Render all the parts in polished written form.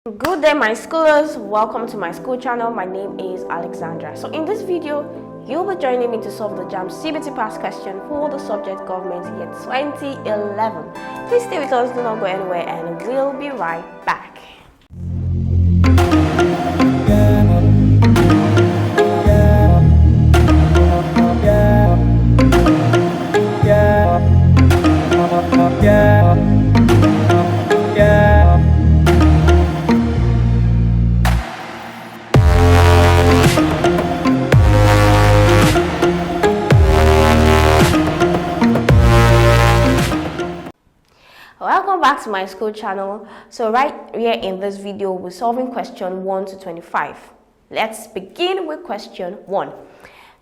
Good day, my schoolers. Welcome to my school channel. My name is Alexandra. So in this video, you'll be joining me to solve the JAMB CBT past question for the subject government year 2011. Please stay with us, do not go anywhere, and we'll be right back. Welcome back to my school channel. So right here in this video, we're solving question 1 to 25. Let's begin with question 1.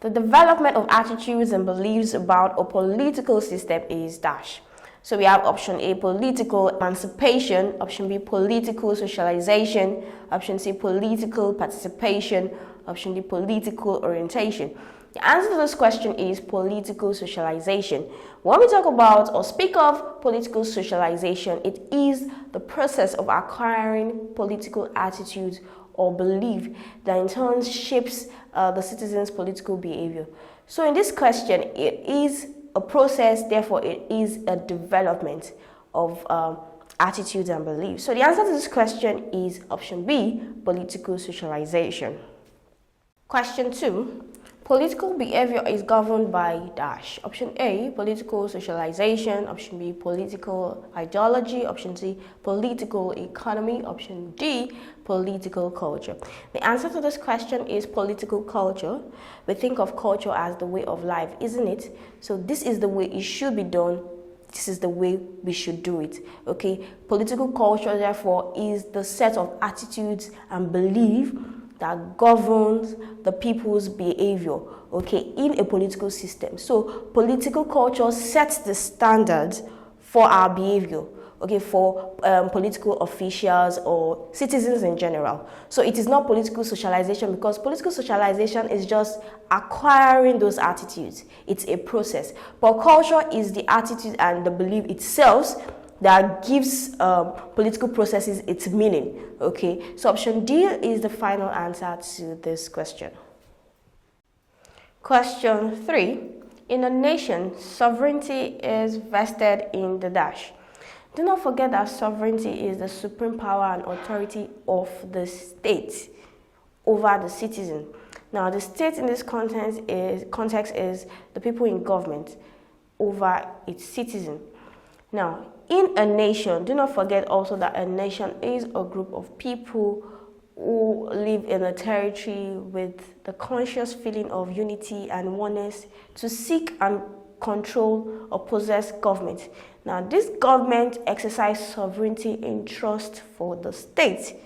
The development of attitudes and beliefs about a political system is dash. So we have option A, political emancipation, option B, political socialization, option C, political participation, option D, political orientation. The answer to this question is political socialization. When we talk about or speak of political socialization, it is the process of acquiring political attitudes or belief that in turn shapes the citizens' political behavior. So in this question, it is a process, therefore it is a development of attitudes and beliefs. So the answer to this question is option B, political socialization. Question 2. Political behavior is governed by dash. Option A, political socialization. Option B, political ideology. Option C, political economy. Option D, political culture. The answer to this question is political culture. We think of culture as the way of life, isn't it? So this is the way it should be done. This is the way we should do it. Okay, political culture, therefore, is the set of attitudes and beliefs that governs the people's behavior, okay, in a political system. So political culture sets the standards for our behavior, okay, for political officials or citizens in general. So it is not political socialization, because political socialization is just acquiring those attitudes. It's a process. But culture is the attitude and the belief itself that gives political processes its meaning. Okay, so option D is the final answer to this question. Question 3. In a nation, sovereignty is vested in the dash. Do not forget that sovereignty is the supreme power and authority of the state over the citizen. Now, the state in this context is the people in government over its citizen. Now, in a nation, do not forget also that a nation is a group of people who live in a territory with the conscious feeling of unity and oneness to seek and control or possess government. Now, this government exercises sovereignty in trust for the state.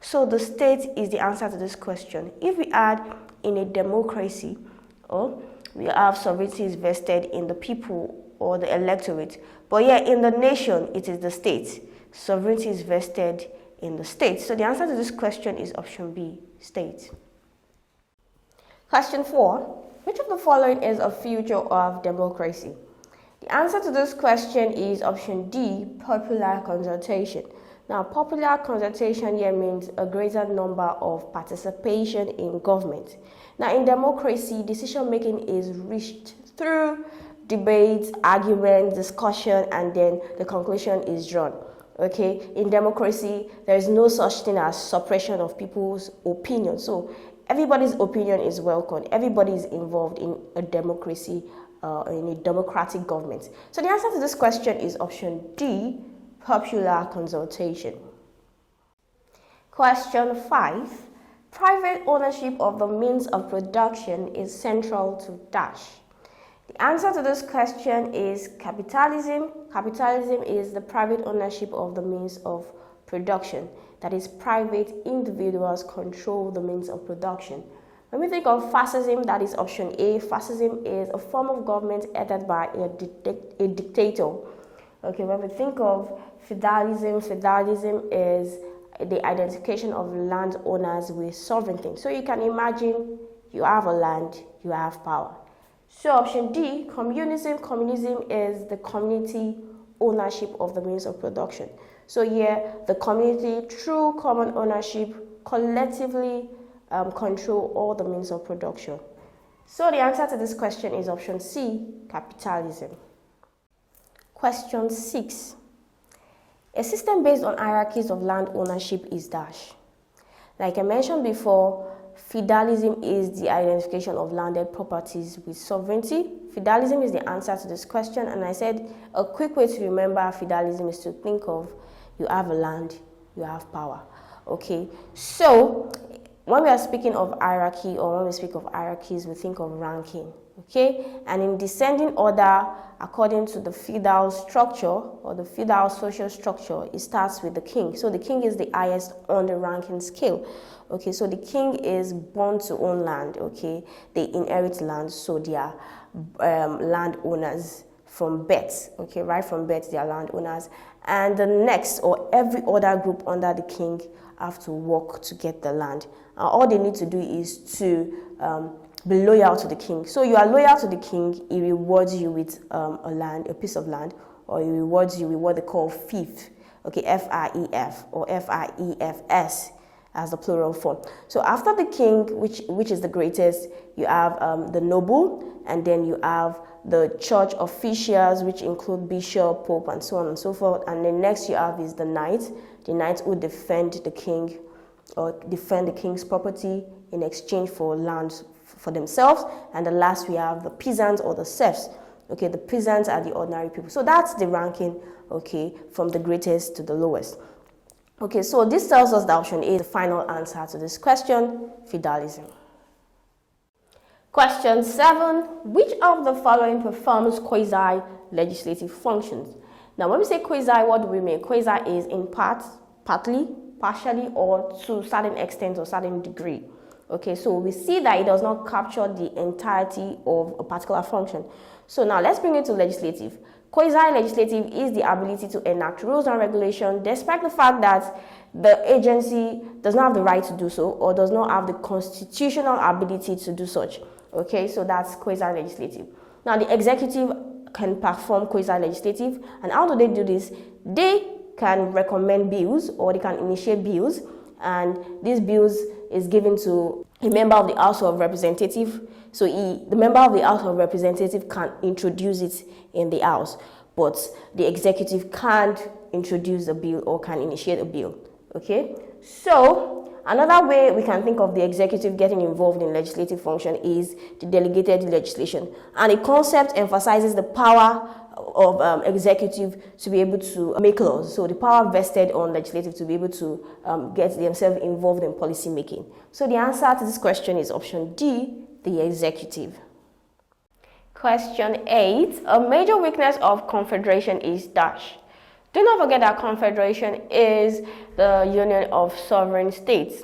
So the state is the answer to this question. If we add in a democracy, we have sovereignty is vested in the people or the electorate. But yeah, in the nation, it is the state. Sovereignty is vested in the state. So the answer to this question is option B, state. Question 4. Which of the following is a feature of democracy? The answer to this question is option D, popular consultation. Now, popular consultation here means a greater number of participation in government. Now, in democracy, decision making is reached through debates, arguments, discussion, and then the conclusion is drawn. Okay, in democracy, there is no such thing as suppression of people's opinion. So everybody's opinion is welcome. Everybody is involved in a democracy, in a democratic government. So the answer to this question is option D, popular consultation. Question 5. Private ownership of the means of production is central to dash. The answer to this question is capitalism. Capitalism is the private ownership of the means of production. That is, private individuals control the means of production. When we think of fascism, that is option A. Fascism is a form of government headed by a dictator. Okay, when we think of feudalism, feudalism is the identification of landowners with sovereignty. So you can imagine you have a land, you have power. So option D, communism. Communism is the community ownership of the means of production. So here, the community, through common ownership, collectively control all the means of production. So the answer to this question is option C, capitalism. Question 6. A system based on hierarchies of land ownership is dash. Like I mentioned before, feudalism is the identification of landed properties with sovereignty. Feudalism is the answer to this question, and I said a quick way to remember feudalism is to think of you have a land, you have power. Okay, so when we are speaking of hierarchy, or when we speak of hierarchies, we think of ranking. Okay, and in descending order, according to the feudal structure or the feudal social structure, it starts with the king. So the king is the highest on the ranking scale. Okay, so the king is born to own land. Okay, they inherit land, so they are landowners from birth. Okay, right from birth, they are landowners. And the next, or every other group under the king, have to work to get the land. All they need to do is to be loyal to the king. So you are loyal to the king, he rewards you with a piece of land, or he rewards you with what they call fief. Okay, F-I-E-F or F-I-E-F-S as the plural form. So after the king, which is the greatest, you have the noble, and then you have the church officials, which include bishop, pope, and so on and so forth. And then next you have is the knight who defend the king or defend the king's property in exchange for land for themselves. And the last we have the peasants or the serfs. Okay, the peasants are the ordinary people. So that's the ranking, okay, from the greatest to the lowest. Okay, so this tells us that option A is the final answer to this question, feudalism. Question 7. Which of the following performs quasi-legislative functions? Now, when we say quasi, what do we mean? Quasi is in part, partly, partially, or to a certain extent or certain degree. Okay, so we see that it does not capture the entirety of a particular function. So now let's bring it to legislative. Quasi-legislative is the ability to enact rules and regulations despite the fact that the agency does not have the right to do so or does not have the constitutional ability to do such. Okay, so that's quasi-legislative. Now the executive can perform quasi-legislative, and how do they do this? They can recommend bills or they can initiate bills, and these bills is given to a member of the House of Representatives. So the member of the House of Representatives can introduce it in the House, but the executive can't introduce a bill or can initiate a bill. Okay, so another way we can think of the executive getting involved in legislative function is the delegated legislation, and the concept emphasizes the power of executive to be able to make laws. So the power vested on legislative to be able to get themselves involved in policy making. So the answer to this question is option D, the executive. Question 8. A major weakness of confederation is dash. Do not forget that confederation is the union of sovereign states.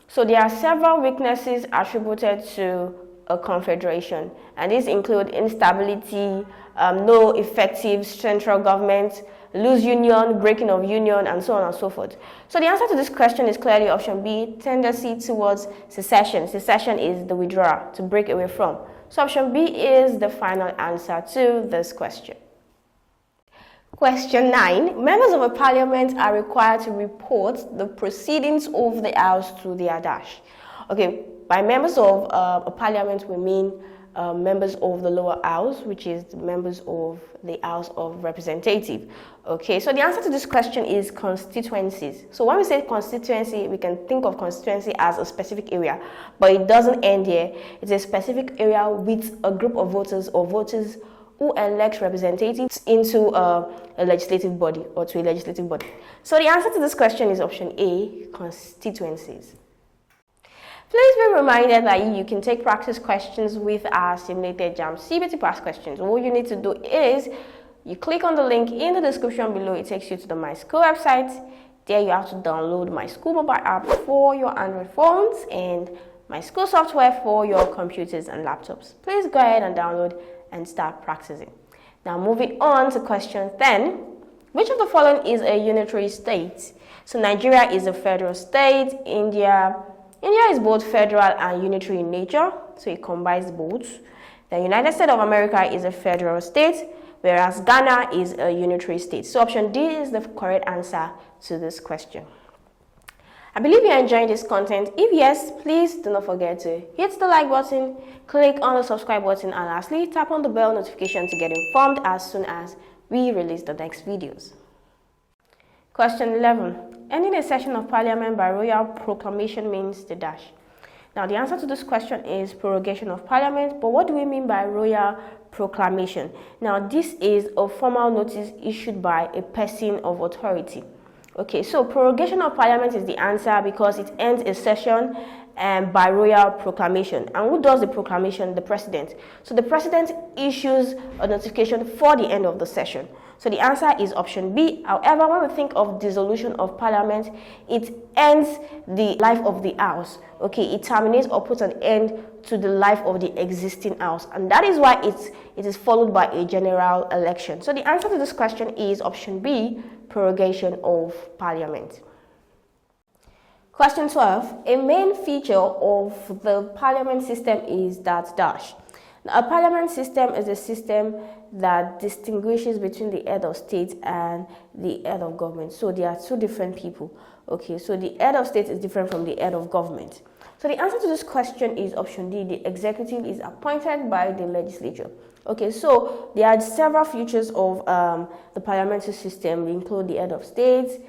So there are several weaknesses attributed to a confederation, and these include instability, no effective central government, loose union, breaking of union, and so on and so forth. So the answer to this question is clearly option B, tendency towards secession. Secession is the withdrawal, to break away from. So option B is the final answer to this question. Question 9. Members of a parliament are required to report the proceedings of the House to their dash. Okay, by members of a parliament, we mean members of the lower house, which is the members of the House of Representatives. Okay, so the answer to this question is constituencies. So when we say constituency, we can think of constituency as a specific area, but it doesn't end here. It's a specific area with a group of voters or voters who elect representatives into a legislative body or to a legislative body. So the answer to this question is option A, constituencies. Please be reminded that you can take practice questions with our simulated JAMB CBT past questions. All you need to do is you click on the link in the description below. It takes you to the Myschool website. There you have to download Myschool mobile app for your Android phones and Myschool software for your computers and laptops. Please go ahead and download and start practicing. Now moving on to question 10. Which of the following is a unitary state? So Nigeria is a federal state. India is both federal and unitary in nature, so it combines both. The United States of America is a federal state. whereas Ghana is a unitary state. So option D is the correct answer to this question. I believe you're enjoying this content. If yes, please do not forget to hit the like button, click on the subscribe button, and lastly, tap on the bell notification to get informed as soon as we release the next videos. Question 11. Ending a session of Parliament by royal proclamation means the dash. Now, the answer to this question is prorogation of Parliament, but what do we mean by royal proclamation? Now, this is a formal notice issued by a person of authority. Okay, so prorogation of Parliament is the answer because it ends a session by royal proclamation. And who does the proclamation? The President. So the President issues a notification for the end of the session. So the answer is option B. However, when we think of dissolution of Parliament, it ends the life of the House. Okay, it terminates or puts an end to the life of the existing House. And that is why it is followed by a general election. So the answer to this question is option B, prorogation of Parliament. Question 12. A main feature of the Parliament system is that dash. Now, a Parliament system is a system that distinguishes between the head of state and the head of government. So they are two different people. Okay, so the head of state is different from the head of government. So the answer to this question is option D. The executive is appointed by the legislature. Okay, so there are several features of the parliamentary system. They include the head of state,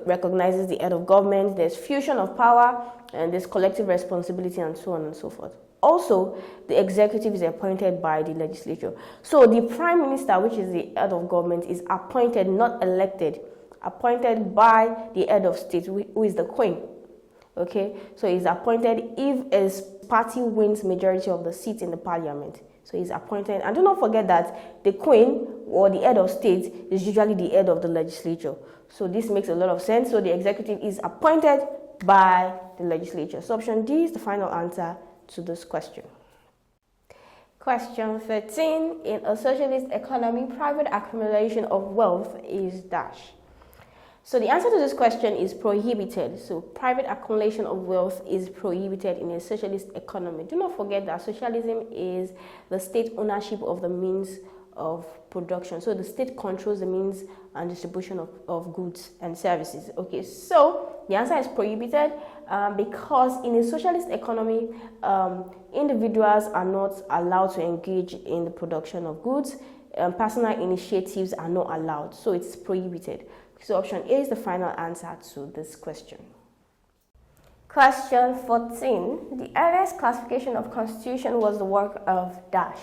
recognizes the head of government, there's fusion of power, and there's collective responsibility, and so on and so forth. Also, the executive is appointed by the legislature. So the prime minister, which is the head of government, is appointed, not elected, appointed by the head of state, who is the queen. Okay, so he's appointed if his party wins majority of the seats in the parliament. So he's appointed. And do not forget that the queen or the head of state is usually the head of the legislature. So this makes a lot of sense. So the executive is appointed by the legislature. So option D is the final answer to this question. Question 13. In a socialist economy, private accumulation of wealth is dash. So the answer to this question is prohibited. So private accumulation of wealth is prohibited in a socialist economy. Do not forget that socialism is the state ownership of the means of production. So the state controls the means and distribution of goods and services. Okay, so the answer is prohibited because in a socialist economy, individuals are not allowed to engage in the production of goods. Personal initiatives are not allowed. So it's prohibited. So option A is the final answer to this question. Question 14. The earliest classification of constitution was the work of dash.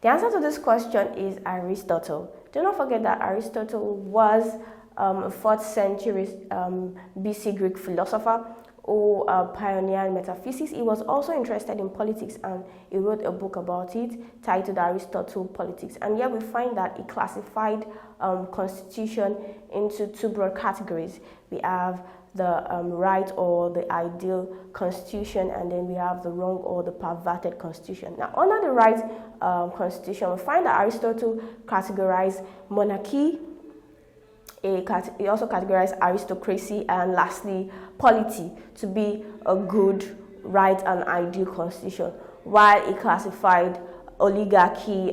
The answer to this question is Aristotle. Do not forget that Aristotle was a 4th century BC Greek philosopher who pioneered metaphysics. He was also interested in politics and he wrote a book about it titled Aristotle Politics. And here we find that he classified constitution into two broad categories. We have the right or the ideal constitution, and then we have the wrong or the perverted constitution. Now, under the right constitution, we find that Aristotle categorized monarchy, he also categorized aristocracy, and lastly, polity to be a good, right, and ideal constitution, while he classified oligarchy,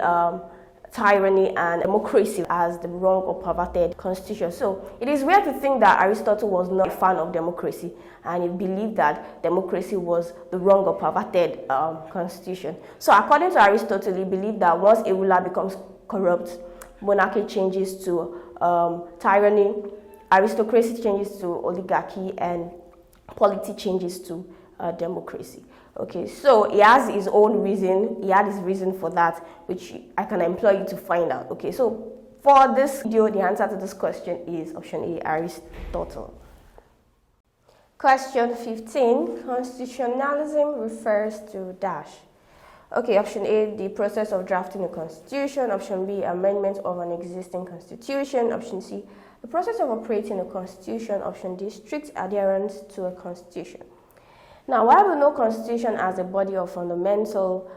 tyranny, and democracy as the wrong or perverted constitution. So it is weird to think that Aristotle was not a fan of democracy and he believed that democracy was the wrong or perverted constitution. So according to Aristotle, he believed that once a ruler becomes corrupt, monarchy changes to tyranny, aristocracy changes to oligarchy, and polity changes to democracy. Okay, so he has his own reason. He had his reason for that, which I can employ you to find out. Okay, so for this video, the answer to this question is option A, Aristotle. Question 15. Constitutionalism refers to dash. Okay, option A, the process of drafting a constitution. Option B, amendment of an existing constitution. Option C, the process of operating a constitution. Option D, strict adherence to a constitution. Now, while we know constitution as a body of fundamental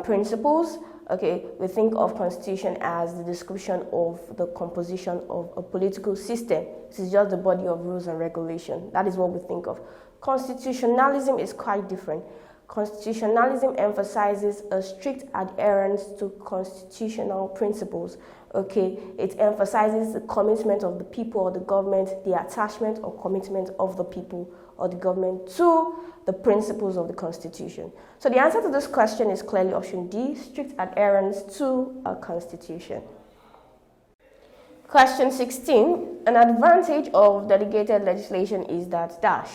principles, okay, we think of constitution as the description of the composition of a political system. This is just the body of rules and regulation. That is what we think of. Constitutionalism is quite different. Constitutionalism emphasizes a strict adherence to constitutional principles. Okay, it emphasizes the commitment of the people or the government, the attachment or commitment of the people or the government to the principles of the Constitution. So the answer to this question is clearly option D, strict adherence to a constitution. Question 16, an advantage of delegated legislation is that dash.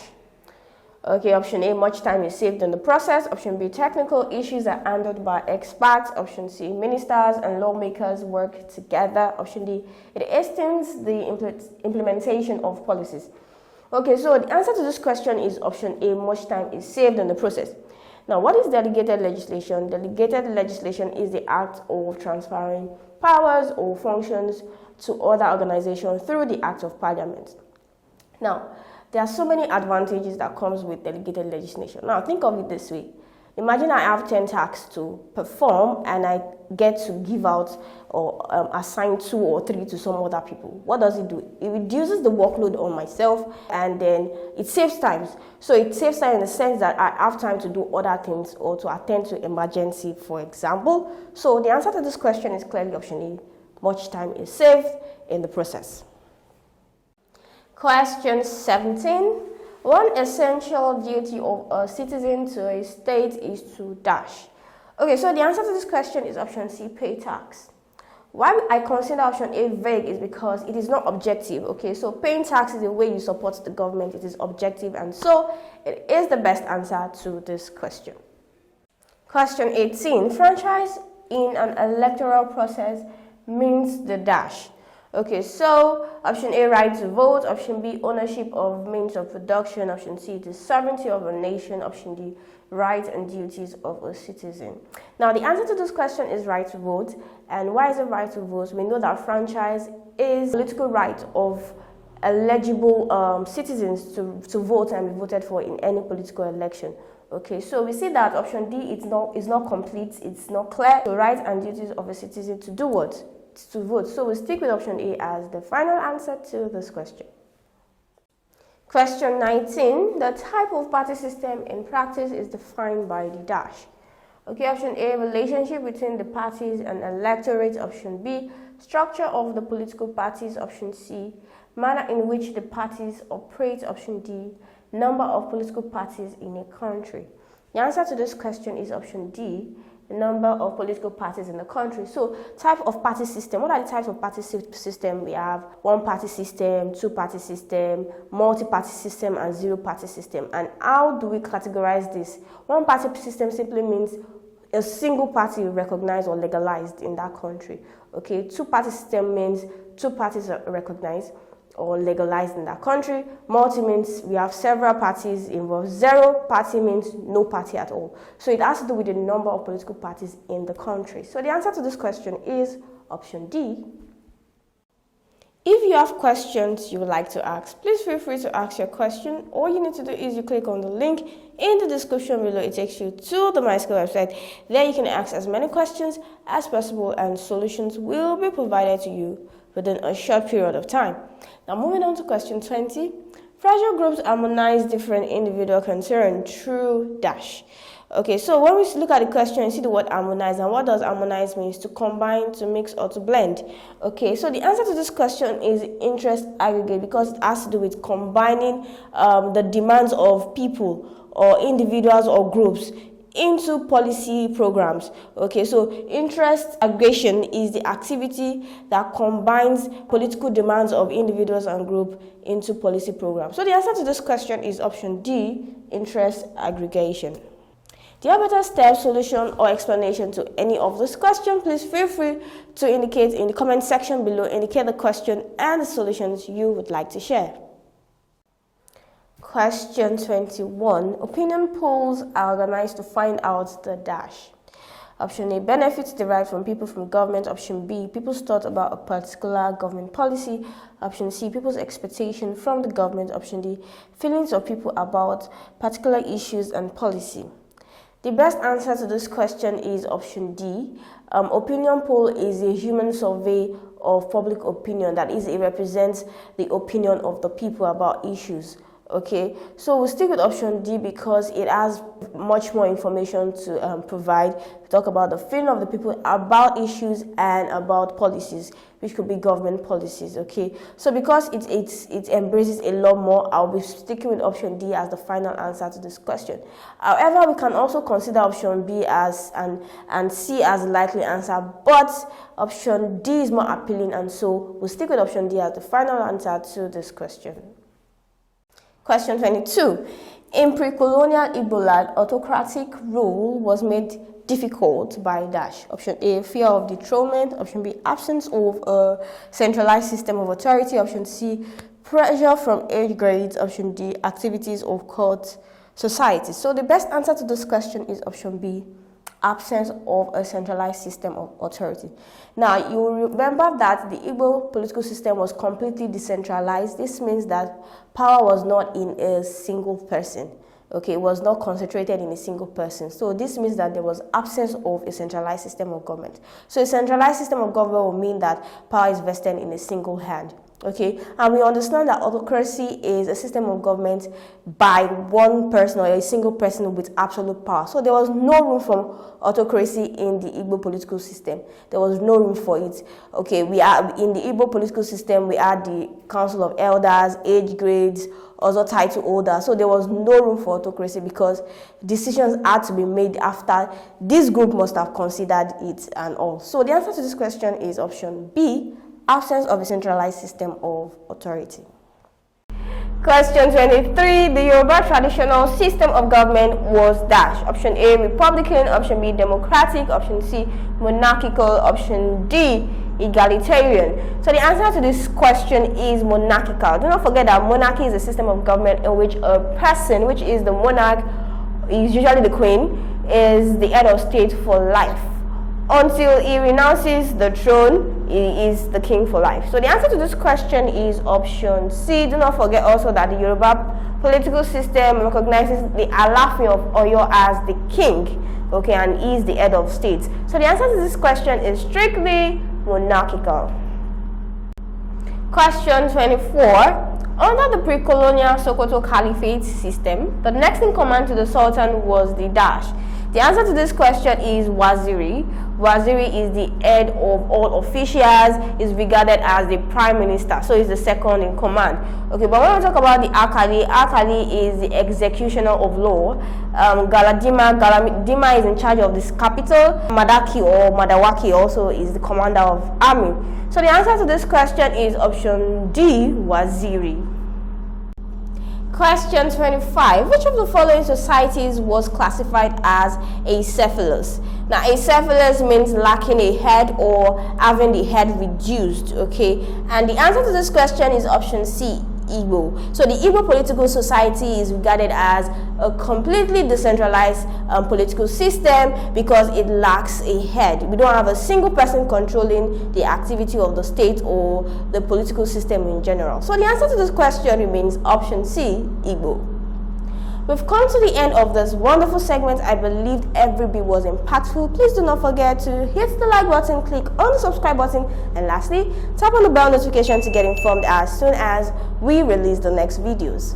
Okay, option A, much time is saved in the process. Option B, technical issues are handled by experts. Option C, ministers and lawmakers work together. Option D, it hastens the implementation of policies. Okay, so the answer to this question is option A, much time is saved in the process. Now, what is delegated legislation? Delegated legislation is the act of transferring powers or functions to other organizations through the act of parliament. Now, there are so many advantages that comes with delegated legislation. Now, think of it this way. Imagine I have 10 tasks to perform and I get to give out or assign 2 or 3 to some other people. What does it do? It reduces the workload on myself and then it saves time. So it saves time in the sense that I have time to do other things or to attend to emergency, for example. So the answer to this question is clearly option A. Much time is saved in the process. Question 17. One essential duty of a citizen to a state is to dash. Okay, so the answer to this question is option C, pay tax. Why I consider option A vague is because it is not objective. Okay, so paying tax is a way you support the government. It is objective, and so it is the best answer to this question. Question 18. Franchise in an electoral process means the dash. Okay, so option A, right to vote. Option B, ownership of means of production. Option C, the sovereignty of a nation. Option D, rights and duties of a citizen. Now, the answer to this question is right to vote. And why is it right to vote? We know that franchise is political right of eligible citizens to vote and be voted for in any political election. Okay, so we see that option D is not complete, it's not clear. The rights and duties of a citizen to do what? To vote. So we stick with option A as the final answer to this question. Question 19. The type of party system in practice is defined by the dash. Okay, option A, relationship between the parties and electorate. Option B, structure of the political parties. Option C, manner in which the parties operate. Option D, number of political parties in a country. The answer to this question is option D, the number of political parties in the country. So, type of party system. What are the types of party system? We have one-party system, two-party system, multi-party system, and zero-party system. And how do we categorize this? One-party system simply means a single party recognized or legalized in that country. Okay, two-party system means two parties are recognized or legalized in that country. Multi means we have several parties involved. Zero party means no party at all. So it has to do with the number of political parties in the country. So the answer to this question is option D. If you have questions you would like to ask, please feel free to ask your question. All you need to do is you click on the link in the description below. It takes you to the Myschool website. There you can ask as many questions as possible and solutions will be provided to you within a short period of time. Now moving on to question 20. Pressure groups harmonize different individual concerns through dash. Okay, so when we look at the question, you see the word harmonize, and what does harmonize means? To combine, to mix, or to blend. Okay, so the answer to this question is interest aggregate, because it has to do with combining the demands of people or individuals or groups into policy programs. Okay, so interest aggregation is the activity that combines political demands of individuals and groups into policy programs. So the answer to this question is option D, interest aggregation. Do you have a better step, solution, or explanation to any of this question? Please feel free to indicate in the comment section below, indicate the question and the solutions you would like to share. Question 21. Opinion polls are organized to find out the dash. Option A, benefits derived from people from government. Option B, people's thought about a particular government policy. Option C, people's expectation from the government. Option D, feelings of people about particular issues and policy. The best answer to this question is option D. Opinion poll is a human survey of public opinion. That is, it represents the opinion of the people about issues. Okay, so we'll stick with option D because it has much more information to provide. We talk about the feeling of the people about issues and about policies, which could be government policies. Okay, so because it embraces a lot more, I'll be sticking with option D as the final answer to this question. However, we can also consider option B as and C as the likely answer, but option D is more appealing, and so we'll stick with option D as the final answer to this question. Question 22. In pre-colonial Igbo land, autocratic rule was made difficult by dash. Option A, fear of dethronement. Option B, absence of a centralized system of authority. Option C, pressure from age grades. Option D, activities of court societies. So the best answer to this question is option B, absence of a centralized system of authority. Now, you will remember that the Igbo political system was completely decentralized. This means that power was not in a single person. Okay, it was not concentrated in a single person. So this means that there was absence of a centralized system of government. So a centralized system of government will mean that power is vested in a single hand. Okay, and we understand that autocracy is a system of government by one person or a single person with absolute power. So there was no room for autocracy in the Igbo political system. There was no room for it. Okay, we are in the Igbo political system. We had the Council of Elders, age grades, also title holders. So there was no room for autocracy because decisions had to be made after this group must have considered it and all. So the answer to this question is option B, absence of a centralized system of authority. Question 23. The Yoruba traditional system of government was dash. Option A, republican. Option B, democratic. Option C, monarchical. Option D, egalitarian. So the answer to this question is monarchical. Do not forget that monarchy is a system of government in which a person, which is the monarch, is usually the queen, is the head of state for life. Until he renounces the throne, he is the king for life. So the answer to this question is option C. Do not forget also that the Yoruba political system recognizes the Alaafin of Oyo as the king, okay, and he is the head of state. So the answer to this question is strictly monarchical. Question 24. Under the pre-colonial Sokoto Caliphate system, the next in command to the Sultan was the dash. The answer to this question is Waziri. Waziri is the head of all officials, is regarded as the prime minister, so he's the second in command. Okay, but when we talk about the Akali, Akali is the executioner of law. Galadima is in charge of this capital. Madaki or Madawaki also is the commander of army. So the answer to this question is option D, Waziri. Question 25. Which of the following societies was classified as acephalous? Now, acephalous means lacking a head or having the head reduced, okay? And the answer to this question is option C, Igbo. So the Igbo political society is regarded as a completely decentralized political system because it lacks a head. We don't have a single person controlling the activity of the state or the political system in general. So the answer to this question remains option C, Igbo. We've come to the end of this wonderful segment. I believed every bit was impactful. Please do not forget to hit the like button, click on the subscribe button, and lastly, tap on the bell notification to get informed as soon as we release the next videos.